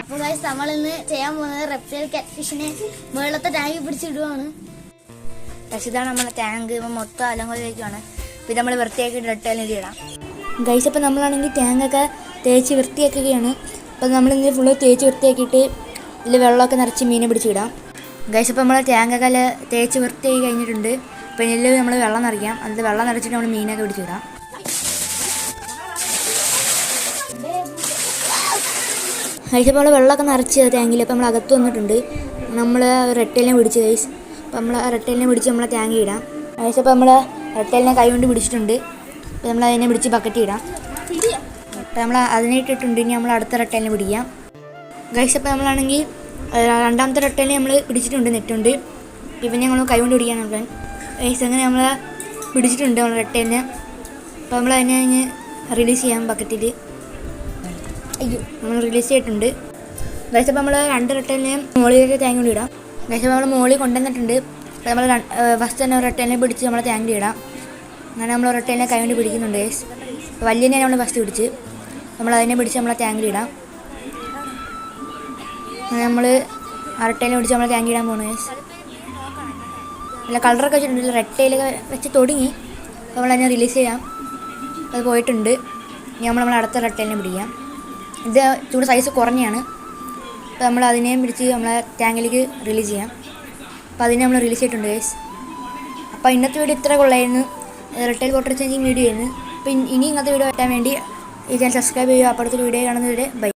അപ്പോൾ ഗൈസ് നമ്മളിന്ന് ചെയ്യാൻ പോകുന്നത് റെപ്റ്റൈൽ കാറ്റ്ഫിഷിനെ വെള്ളത്തെ ടാങ്കിൽ പിടിച്ചിടുവാണ്. പക്ഷേ ഇതാണ് നമ്മളെ ടാങ്ക്. ഇപ്പം മൊത്തം അലങ്കോലയ്ക്കാണ്. പിന്നെ നമ്മൾ വൃത്തിയാക്കി റെപ്റ്റൈലിന് ഇടാം. ഗൈസ് ഇപ്പം നമ്മളാണെങ്കിൽ ടാങ്കൊക്കെ തേച്ച് വൃത്തിയാക്കുകയാണ്. അപ്പം നമ്മളിന്ന് ഫുള്ള് തേച്ച് വൃത്തിയാക്കിയിട്ട് ഇതിൽ വെള്ളമൊക്കെ നിറച്ച് മീനെ പിടിച്ചിടാം. ഗൈസ് ഇപ്പം നമ്മളെ ടാങ്കൊക്കെ തേച്ച് വൃത്തിയാക്കി കഴിഞ്ഞിട്ടുണ്ട്. പിന്നെ ഇതിൽ നമ്മൾ വെള്ളം നിറയ്ക്കാം. അതിൽ വെള്ളം നിറച്ചിട്ട് നമ്മൾ മീനൊക്കെ പിടിച്ചിടാം. ഗൈസ് അപ്പോൾ നമ്മൾ വെള്ളമൊക്കെ നിറച്ച് ടാങ്കിൽ ഇപ്പം നമ്മൾ അകത്ത് വന്നിട്ടുണ്ട്. നമ്മൾ റെട്ടലിനെ പിടിച്ച് ഗൈസ്. അപ്പോൾ നമ്മൾ റെട്ടലിനെ പിടിച്ച് നമ്മളെ ടാങ്കിൽ ഇടാം. ഗൈസ് അപ്പോൾ നമ്മൾ റെട്ടലിനെ കൈ കൊണ്ട് പിടിച്ചിട്ടുണ്ട്. അപ്പോൾ നമ്മൾ അതിനെ പിടിച്ച് ബക്കറ്റ് ഇടാം. അപ്പോൾ നമ്മൾ അതിനെ ഇട്ടിട്ടുണ്ട്. ഇനി നമ്മൾ അടുത്ത റെട്ടലിനെ പിടിക്കാം. ഗൈസ് അപ്പോൾ നമ്മളാണെങ്കിൽ രണ്ടാമത്തെ റെട്ടലിനെ നമ്മൾ പിടിച്ചിട്ടുണ്ട്. നെറ്റുണ്ട്. ഇവനെ നമ്മൾ കൈ കൊണ്ട് പിടിക്കാൻ നോക്കാൻ. ഗൈസ് അങ്ങനെ നമ്മൾ പിടിച്ചിട്ടുണ്ട് നമ്മൾ റെട്ടലിനെ. അപ്പോൾ നമ്മൾ അതിനെ റിലീസ് ചെയ്യാം ബക്കറ്റിൽ. അയ്യോ നമ്മൾ റിലീസ് ചെയ്തിട്ടുണ്ട്. ഗൈസ് അപ്പോൾ നമ്മൾ രണ്ട് റെട്ടലിനെ മോളിലേക്ക് ടാങ്ക് കൊണ്ട് ഇടാം. ഗൈസ് അപ്പോൾ നമ്മൾ മോളിൽ കൊണ്ടുവന്നിട്ടുണ്ട്. അപ്പോൾ നമ്മൾ ഫസ്റ്റ് തന്നെ റെട്ടലിനെ പിടിച്ച് നമ്മളെ ടാങ്കിൽ ഇടാം. അങ്ങനെ നമ്മൾ റെട്ടലിനെ കൈ കൊണ്ട് പിടിക്കുന്നുണ്ട് ഗൈസ്. വലിയനെ നമ്മൾ ഫസ്റ്റ് പിടിച്ച് നമ്മൾ അതിനെ പിടിച്ച് നമ്മളെ ടാങ്കിൽ ഇടാം. അങ്ങനെ നമ്മൾ റെട്ടലിനെ പിടിച്ച് നമ്മളെ ടാങ്കിൽ ഇടാൻ പോകുന്നു ഗൈസ്. അല്ല കളറൊക്കെ വെച്ചിട്ടുണ്ട്. റെട്ടയിലൊക്കെ വെച്ച് തുടങ്ങി. അപ്പോൾ നമ്മൾ അതിനെ റിലീസ് ചെയ്യാം. അത് പോയിട്ടുണ്ട്. ഇനി നമ്മൾ അടുത്ത റെട്ടലിനെ പിടിക്കാം. ഇത് ചൂട് സൈസ് കുറഞ്ഞാണ്. അപ്പോൾ നമ്മൾ അതിനെയും പിടിച്ച് നമ്മളെ ടാങ്കിലേക്ക് റിലീസ് ചെയ്യാം. അപ്പോൾ അതിനെ നമ്മൾ റിലീസ് ചെയ്തിട്ടുണ്ട് ഗൈസ്. അപ്പോൾ ഇന്നത്തെ വീഡിയോ ഇത്ര കൊള്ളായിരുന്നു. റെട്ടൈൽ വാട്ടർ ചേഞ്ചിങ് വീഡിയോ ആയിരുന്നു. അപ്പോൾ ഇനി ഇങ്ങനത്തെ വീഡിയോ കിട്ടാൻ വേണ്ടി ഈ ചാനൽ സബ്സ്ക്രൈബ് ചെയ്യുക. അപ്പോൾ അടുത്തൊരു വീഡിയോ കാണുന്നവരെ ബൈ.